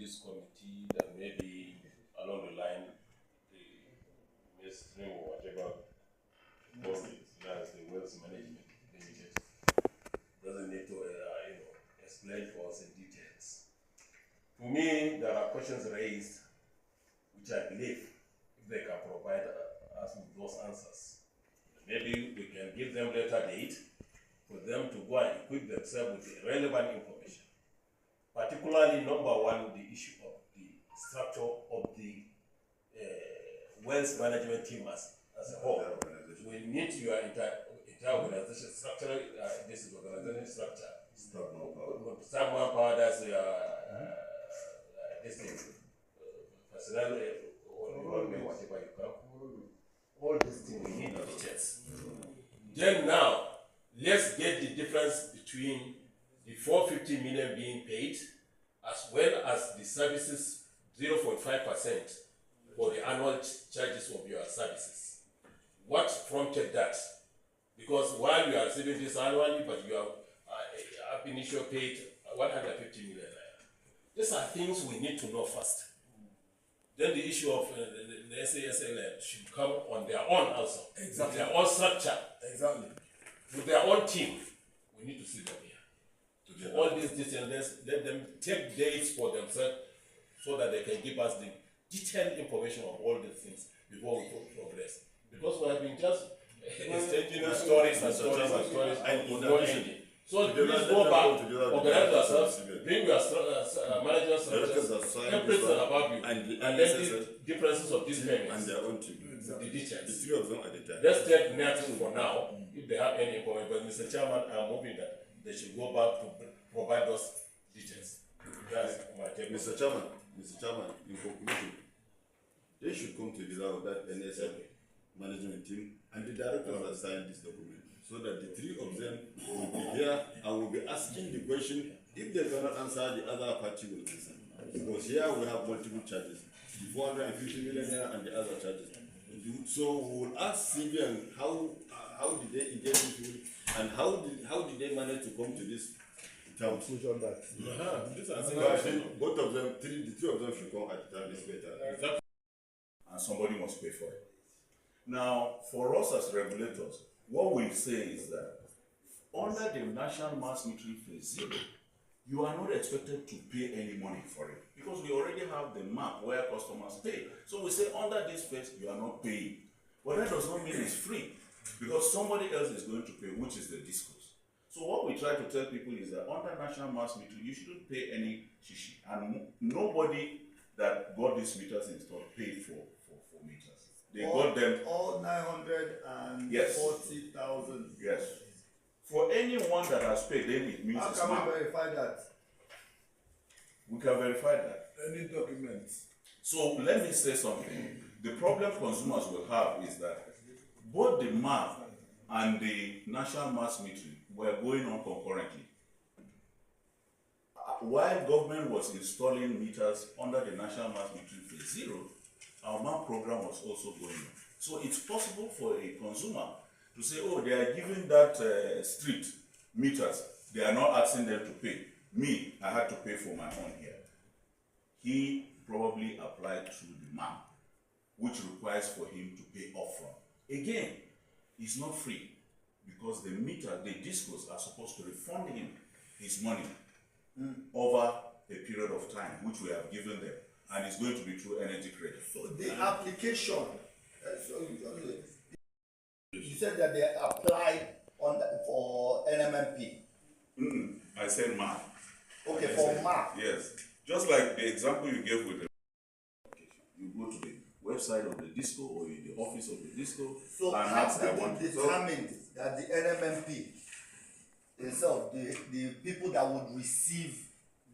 this committee that maybe along the line, the mainstream or whatever call it, that's the wealth management limited, doesn't need to explain for us in details. To me, there are questions raised which I believe if they can provide us with those answers, maybe we can give them later date for them to go and equip themselves with the relevant information. Particularly, number one, the issue of the structure of the wealth management team as a whole. We need your entire organization structure. This is organization structure. Staff manpower, that's this thing, personnel, whatever you call. All these things we need details. Then now, let's get the difference between the 450 million being paid as well as the services 0.5% for the annual charges of your services. What prompted that? Because while you are receiving this annually, but you have initially paid 150 million. These are things we need to know first. Then the issue of the SASL should come on their own also. Exactly. Their own structure. Exactly. With their own team. We need to see them here. To all these details, let them take dates for themselves so that they can give us the detailed information of all these things before we progress. Because we have been just exchanging stories and stories and stories and no ending. So please go back, organize yourselves, bring your management structures, everything about you, and then the differences of these payments. And their own team. The details. The three of them at the time. Let's take next for now, if they have any information. But Mr. Chairman, I'm hoping that they should go back to provide those details. That's my take. Mr. Chairman, in conclusion, they should come together with that NSL management team and the directors that signed this document, so that the three of them will be here and will be asking the question. If they cannot answer, the other party will answer. Because here we have multiple charges, the 450 million here and the other charges. So we will ask CBN how did they engage with you and how did they manage to come to this conclusion that I think both of them, the three of them should come at the time is better. And somebody must pay for it. Now, for us as regulators, what we say is that under the National Mass Metering Phase 0, you are not expected to pay any money for it because we already have the map where customers pay. So we say under this phase, you are not paying. But that does not mean it's free because somebody else is going to pay, which is the discos. So what we try to tell people is that under National Mass Metering, you shouldn't pay any shishi. And nobody that got these meters installed paid for meters. They got them all 940,000. Yes. For anyone that has paid, then it means it's how can we verify that? We can verify that. Any documents? So let me say something. The problem consumers will have is that both the MAP and the national mass metering were going on concurrently. While government was installing meters under the national mass metering phase 0, our MAP program was also going on. So it's possible for a consumer to say, oh, they are giving that street meters, they are not asking them to pay. Me, I had to pay for my own here. He probably applied through the MAP, which requires for him to pay upfront. Again, it's not free because the discos are supposed to refund him his money over a period of time, which we have given them, and it's going to be through energy credit. So the application, you said that they applied for NMMP. I said MAP. Okay, for MAP. Yes. Just like the example you gave with the you go to the website of the disco or in the office of the disco. So and have they determined that the NMMP itself, the people that would receive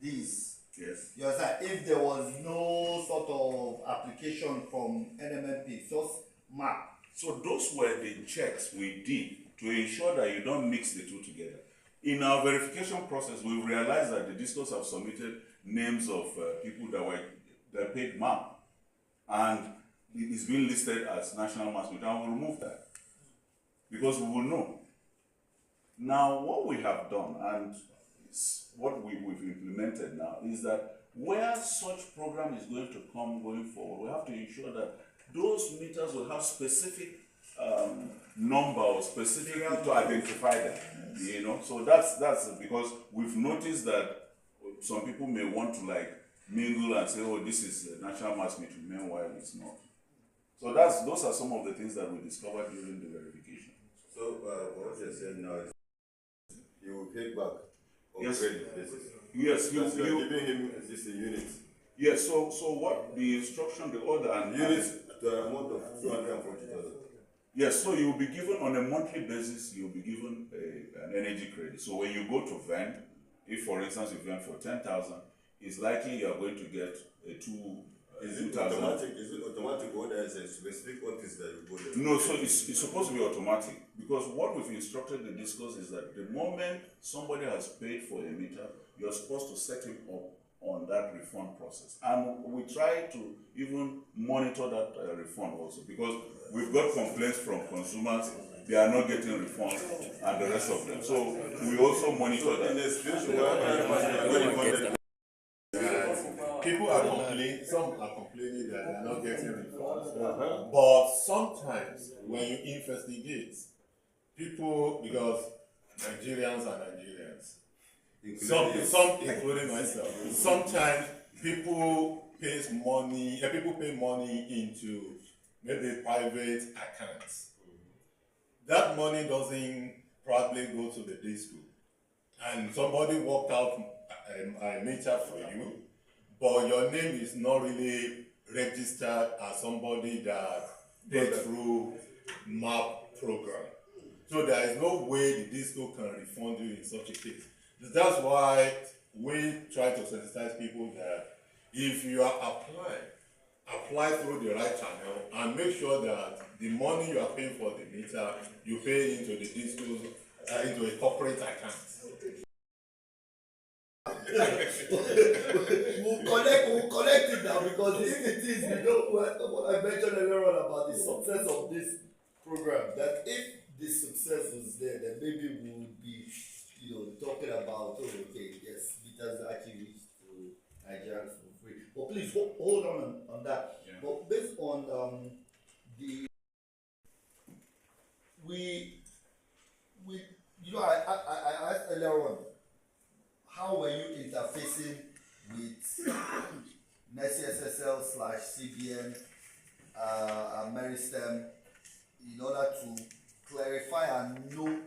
these, yes, you understand, if there was no sort of application from NMMP, just MAP. So those were the checks we did to ensure that you don't mix the two together. In our verification process, we realized that the discos have submitted names of people that paid MAP, and it is being listed as national mass metering, and we'll remove that because we will know. Now, what we have done and what we've implemented now is that where such program is going to come going forward, we have to ensure that those meters will have specific number or specific to identify them. You know, so that's because we've noticed that some people may want to like mingle and say, oh, this is a national mass meeting, meanwhile it's not. So those are some of the things that we discovered during the verification. So what you're saying now is you will take back on Yes. credit basis. Yes, Because you are giving him this unit. yes. So what the instruction, the order, and Units to an amount of 240,000. yes. So you'll be given on a monthly basis. You'll be given an energy credit. So when you go to vend, if for instance you vend for 10,000, it's likely you are going to get a Is it 2,000. automatic? Is it automatic or there is a specific office that you go there? No, so it's supposed to be automatic, because what we've instructed the discourse is that the moment somebody has paid for a meter, you're supposed to set him up on that refund process. And we try to even monitor that refund also, because we've got complaints from consumers, they are not getting refunds and the rest of them. So we also monitor In that. a situation where people are complaining, some are complaining that they are not getting refunds. But sometimes when you investigate, people, because Nigerians are Nigerians, some including myself, sometimes people pay money into maybe private accounts. That money doesn't probably go to the disco, and somebody worked out a meter for you, but your name is not really registered as somebody that paid through MAP program. So there is no way the disco can refund you in such a case. That's why we try to sensitize people that if you are apply through the right channel and make sure that the money you are paying for the meter, you pay into the disco, into a corporate account. We'll connect it now, because if it is, you know what I mentioned earlier on about the success of this program, that if the success was there, then maybe we would be, you know, talking about, oh, okay, yes, meters actually reached to Nigerians for free. But please hold on that. Yeah. But based on you know, I asked earlier on, how were you interfacing with Mercy SSL / CBN and Meristem in order to clarify and know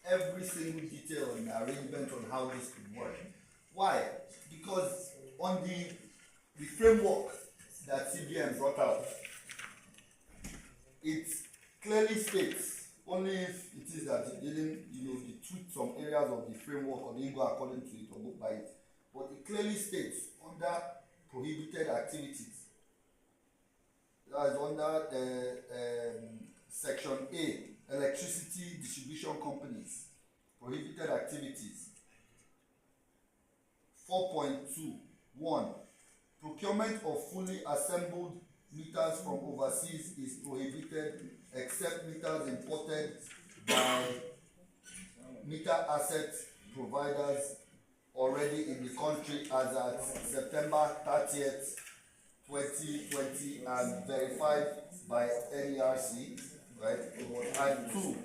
every single detail and arrangement on how this could work? Why? Because on the framework that CBN brought out, it clearly states, only if it is that it didn't, you know, they tweak some areas of the framework or they go according to it or go by it. But it clearly states under prohibited activities, that is under section A, electricity distribution companies, prohibited activities. 4.2.1, procurement of fully assembled meters from overseas is prohibited except meters imported by meter asset providers already in the country as at September 30th, 2020 and verified by NERC, right? And 2,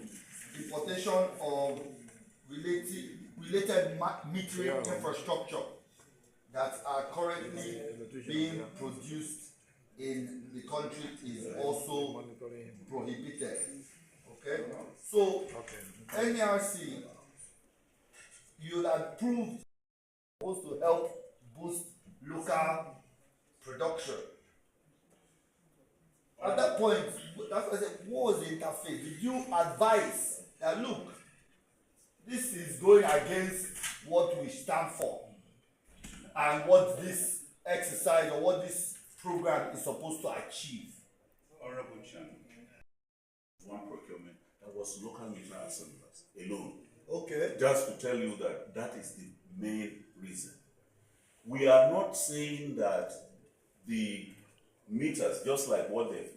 importation of related metering infrastructure that are currently being produced in the country is also prohibited. Okay? So, NERC, you had proved supposed to help boost local production. At that point, that's why I said, what was the interface? Did you advise that, look, this is going against what we stand for and what this exercise or what this program is supposed to achieve? Honorable Chairman, one procurement that was local meter assemblers alone. Okay. Just to tell you that that is the main reason. We are not saying that the meters, just like what they've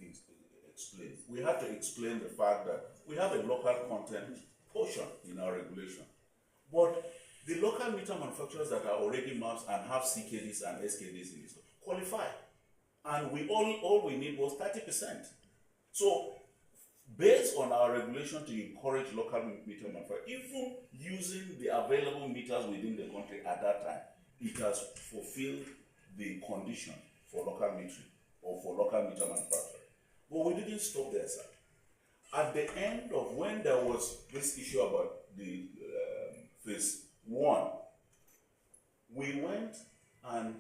explained, we have to explain the fact that we have a local content portion in our regulation. But The local meter manufacturers that are already maps and have CKDs and SKDs in this qualify. And all we need was 30%. So based on our regulation to encourage local meter manufacturing, even using the available meters within the country at that time, it has fulfilled the condition for local metering or for local meter manufacturing. But we didn't stop there, sir. At the end of when there was this issue about the phase 1, we went and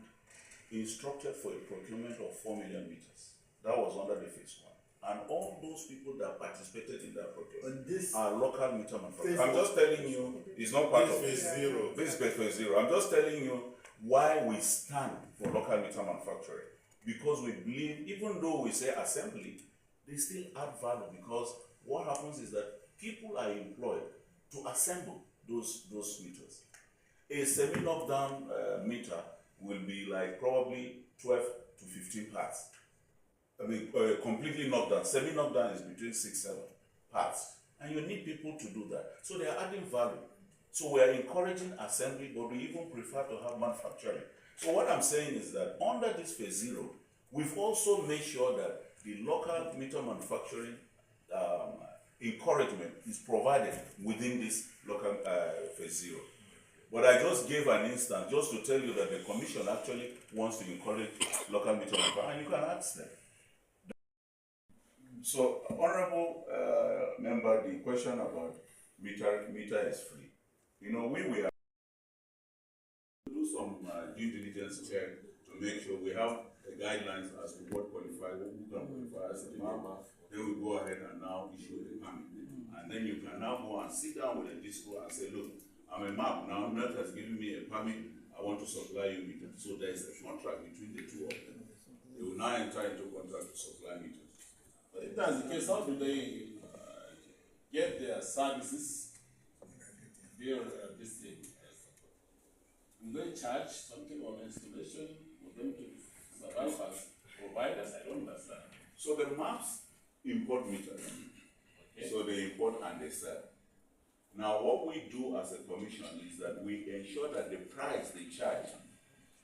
instructed for a procurement of 4 million meters. That was under the phase 1. And all those people that participated in that procurement are local meter manufacturers. I'm just telling you, it's not part of phase 0. This is phase 0. I'm just telling you why we stand for local meter manufacturing. Because we believe, even though we say assembly, they still add value, because what happens is that people are employed to assemble those meters. A semi-knockdown meter will be like probably 12 to 15 parts. I mean, completely knocked down. Semi-knockdown is between 6-7 parts. And you need people to do that. So they are adding value. So we are encouraging assembly, but we even prefer to have manufacturing. So what I'm saying is that under this phase 0, we've also made sure that the local meter manufacturing encouragement is provided within this local phase 0. But I just gave an instance just to tell you that the commission actually wants to encourage local meter manufacturing, and you can ask them. So, honorable member, the question about meter is free. You know, we are do some due diligence check to make sure we have the guidelines as to what qualifies, who can qualify as a mama. Then we go ahead and now issue the permit. And then you can now go and sit down with the disco and say, look, I'm a map now, NET has given me a permit, I want to supply you meters. So there is a contract between the two of them. They will now enter into contract to supply meters. But if that's the case, how do they get their services? This thing? Do they charge something on installation for them to survive as providers? I don't understand. So the maps import meters. Okay. So they import and they sell. Now what we do as a commission is that we ensure that the price they charge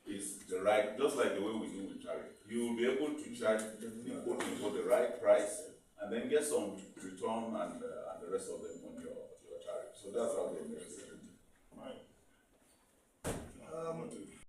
is the right, just like the way we do with tariff. You will be able to charge the right price and then get some return and the rest of them on your tariff. So that's how they make it.